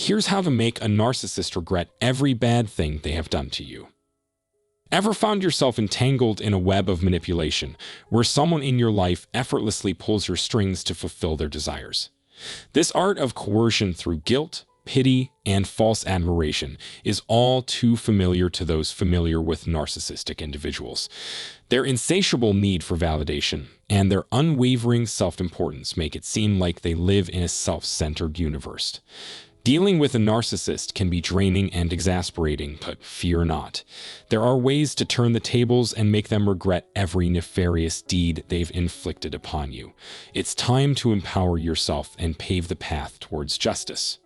Here's how to make a narcissist regret every bad thing they have done to you. Ever found yourself entangled in a web of manipulation where someone in your life effortlessly pulls your strings to fulfill their desires? This art of coercion through guilt, pity, and false admiration is all too familiar to those familiar with narcissistic individuals. Their insatiable need for validation and their unwavering self-importance make it seem like they live in a self-centered universe. Dealing with a narcissist can be draining and exasperating, but fear not. There are ways to turn the tables and make them regret every nefarious deed they've inflicted upon you. It's time to empower yourself and pave the path towards justice.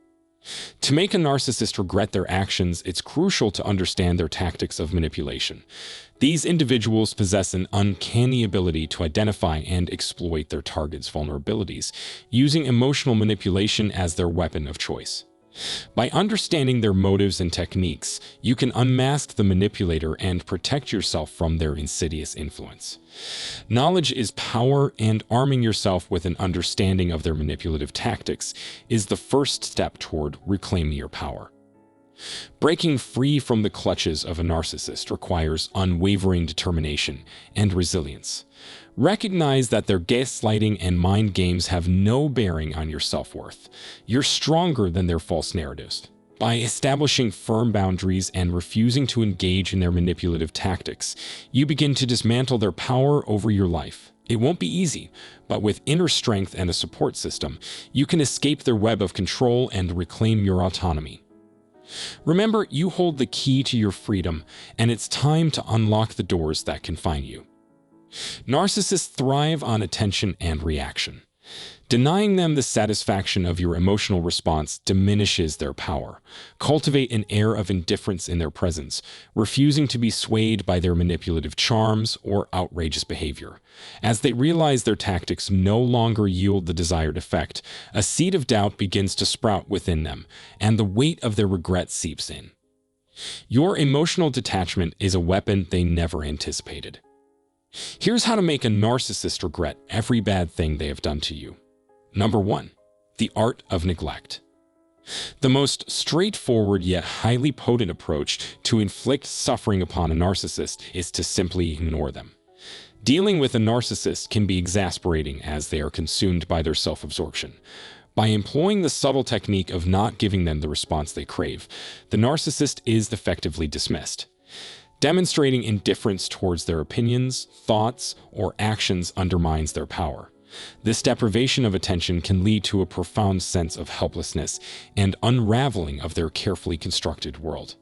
To make a narcissist regret their actions, it's crucial to understand their tactics of manipulation. These individuals possess an uncanny ability to identify and exploit their target's vulnerabilities, using emotional manipulation as their weapon of choice. By understanding their motives and techniques, you can unmask the manipulator and protect yourself from their insidious influence. Knowledge is power, and arming yourself with an understanding of their manipulative tactics is the first step toward reclaiming your power. Breaking free from the clutches of a narcissist requires unwavering determination and resilience. Recognize that their gaslighting and mind games have no bearing on your self-worth. You're stronger than their false narratives. By establishing firm boundaries and refusing to engage in their manipulative tactics, you begin to dismantle their power over your life. It won't be easy, but with inner strength and a support system, you can escape their web of control and reclaim your autonomy. Remember, you hold the key to your freedom, and it's time to unlock the doors that confine you. Narcissists thrive on attention and reaction. Denying them the satisfaction of your emotional response diminishes their power. Cultivate an air of indifference in their presence, refusing to be swayed by their manipulative charms or outrageous behavior. As they realize their tactics no longer yield the desired effect, a seed of doubt begins to sprout within them, and the weight of their regret seeps in. Your emotional detachment is a weapon they never anticipated. Here's how to make a narcissist regret every bad thing they have done to you. Number 1. The art of neglect. The most straightforward yet highly potent approach to inflict suffering upon a narcissist is to simply ignore them. Dealing with a narcissist can be exasperating as they are consumed by their self-absorption. By employing the subtle technique of not giving them the response they crave, the narcissist is effectively dismissed. Demonstrating indifference towards their opinions, thoughts, or actions undermines their power. This deprivation of attention can lead to a profound sense of helplessness and unraveling of their carefully constructed world.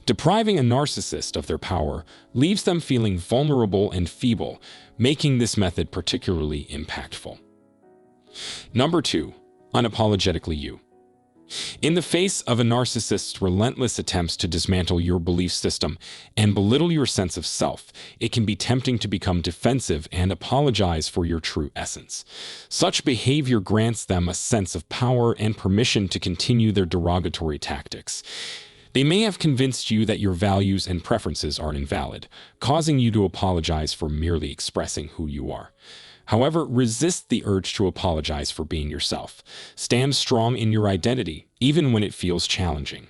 Depriving a narcissist of their power leaves them feeling vulnerable and feeble, making this method particularly impactful. Number 2. Unapologetically you. In the face of a narcissist's relentless attempts to dismantle your belief system and belittle your sense of self, it can be tempting to become defensive and apologize for your true essence. Such behavior grants them a sense of power and permission to continue their derogatory tactics. They may have convinced you that your values and preferences are invalid, causing you to apologize for merely expressing who you are. However, resist the urge to apologize for being yourself. Stand strong in your identity, even when it feels challenging.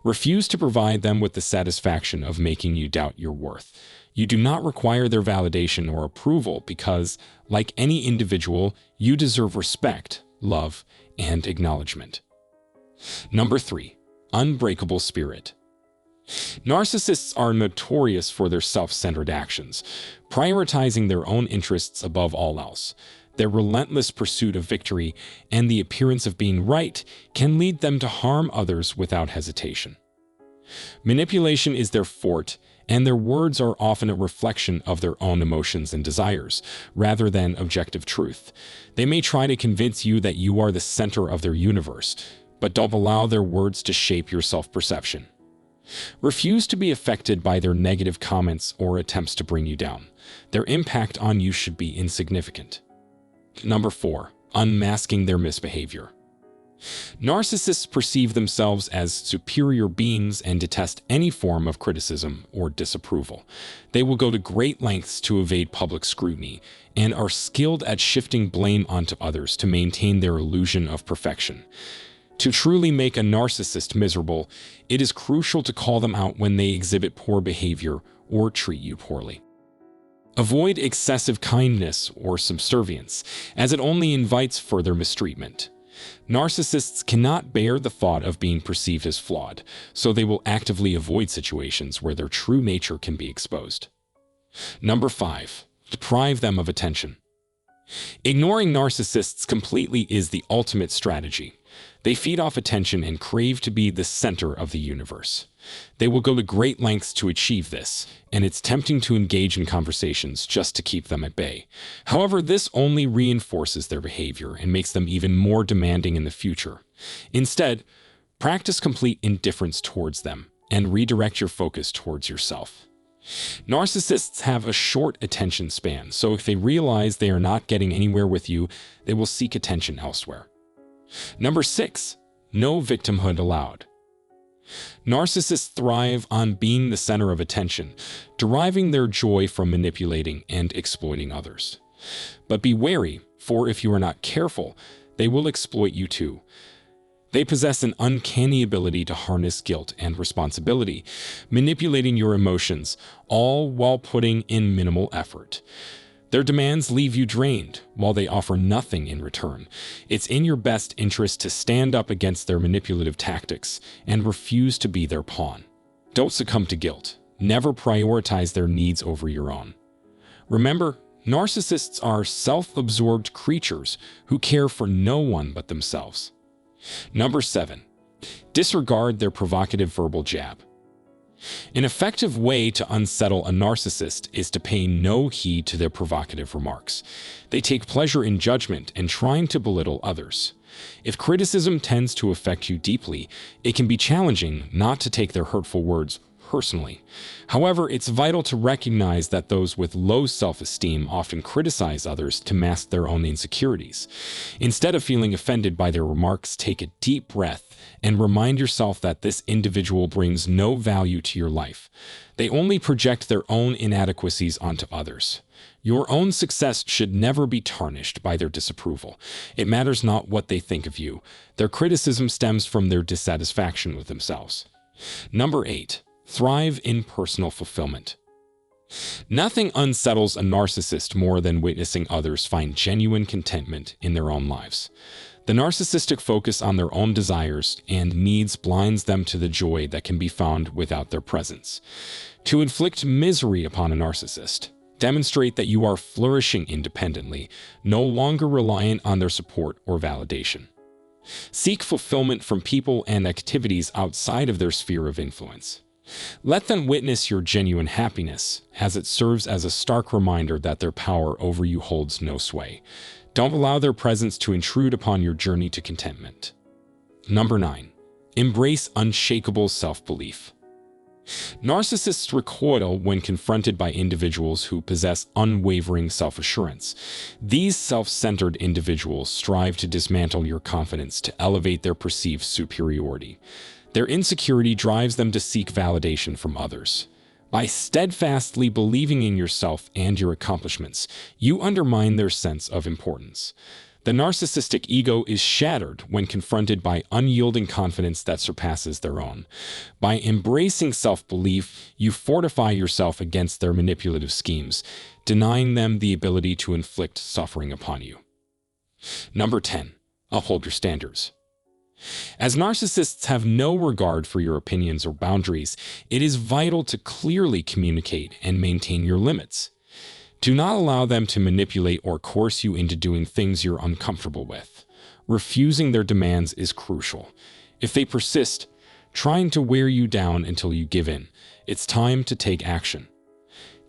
Refuse to provide them with the satisfaction of making you doubt your worth. You do not require their validation or approval because, like any individual, you deserve respect, love, and acknowledgement. Number 3. Unbreakable spirit. Narcissists are notorious for their self-centered actions, prioritizing their own interests above all else. Their relentless pursuit of victory and the appearance of being right can lead them to harm others without hesitation. Manipulation is their forte, and their words are often a reflection of their own emotions and desires, rather than objective truth. They may try to convince you that you are the center of their universe, but don't allow their words to shape your self-perception. Refuse to be affected by their negative comments or attempts to bring you down. Their impact on you should be insignificant. Number 4. Unmasking their misbehavior. Narcissists perceive themselves as superior beings and detest any form of criticism or disapproval. They will go to great lengths to evade public scrutiny and are skilled at shifting blame onto others to maintain their illusion of perfection. To truly make a narcissist miserable, it is crucial to call them out when they exhibit poor behavior or treat you poorly. Avoid excessive kindness or subservience, as it only invites further mistreatment. Narcissists cannot bear the thought of being perceived as flawed, so they will actively avoid situations where their true nature can be exposed. Number 5. Deprive them of attention. Ignoring narcissists completely is the ultimate strategy. They feed off attention and crave to be the center of the universe. They will go to great lengths to achieve this, and it's tempting to engage in conversations just to keep them at bay. However, this only reinforces their behavior and makes them even more demanding in the future. Instead, practice complete indifference towards them and redirect your focus towards yourself. Narcissists have a short attention span, so if they realize they are not getting anywhere with you, they will seek attention elsewhere. Number 6. No victimhood allowed. Narcissists thrive on being the center of attention, deriving their joy from manipulating and exploiting others. But be wary, for if you are not careful, they will exploit you too. They possess an uncanny ability to harness guilt and responsibility, manipulating your emotions, all while putting in minimal effort. Their demands leave you drained, while they offer nothing in return. It's in your best interest to stand up against their manipulative tactics and refuse to be their pawn. Don't succumb to guilt. Never prioritize their needs over your own. Remember, narcissists are self-absorbed creatures who care for no one but themselves. Number 7. Disregard their provocative verbal jab. An effective way to unsettle a narcissist is to pay no heed to their provocative remarks. They take pleasure in judgment and trying to belittle others. If criticism tends to affect you deeply, it can be challenging not to take their hurtful words personally. However, it's vital to recognize that those with low self-esteem often criticize others to mask their own insecurities. Instead of feeling offended by their remarks, take a deep breath and remind yourself that this individual brings no value to your life. They only project their own inadequacies onto others. Your own success should never be tarnished by their disapproval. It matters not what they think of you. Their criticism stems from their dissatisfaction with themselves. Number 8. Thrive in personal fulfillment. Nothing unsettles a narcissist more than witnessing others find genuine contentment in their own lives. The narcissistic focus on their own desires and needs blinds them to the joy that can be found without their presence. To inflict misery upon a narcissist, demonstrate that you are flourishing independently, no longer reliant on their support or validation. Seek fulfillment from people and activities outside of their sphere of influence. Let them witness your genuine happiness, as it serves as a stark reminder that their power over you holds no sway. Don't allow their presence to intrude upon your journey to contentment. Number 9. Embrace unshakable self-belief. Narcissists recoil when confronted by individuals who possess unwavering self-assurance. These self-centered individuals strive to dismantle your confidence to elevate their perceived superiority. Their insecurity drives them to seek validation from others. By steadfastly believing in yourself and your accomplishments, you undermine their sense of importance. The narcissistic ego is shattered when confronted by unyielding confidence that surpasses their own. By embracing self-belief, you fortify yourself against their manipulative schemes, denying them the ability to inflict suffering upon you. Number 10. Uphold your standards. As narcissists have no regard for your opinions or boundaries, it is vital to clearly communicate and maintain your limits. Do not allow them to manipulate or coerce you into doing things you're uncomfortable with. Refusing their demands is crucial. If they persist, trying to wear you down until you give in, it's time to take action.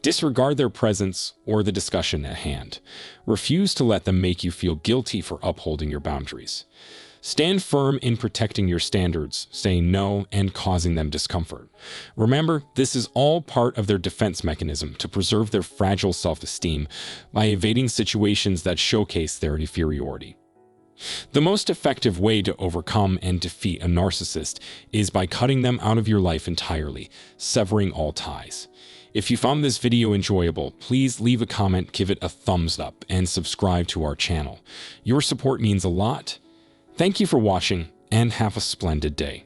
Disregard their presence or the discussion at hand. Refuse to let them make you feel guilty for upholding your boundaries. Stand firm in protecting your standards, saying no and causing them discomfort. Remember, this is all part of their defense mechanism to preserve their fragile self-esteem by evading situations that showcase their inferiority. The most effective way to overcome and defeat a narcissist is by cutting them out of your life entirely, severing all ties. If you found this video enjoyable, please leave a comment, give it a thumbs up, and subscribe to our channel. Your support means a lot. Thank you for watching, and have a splendid day.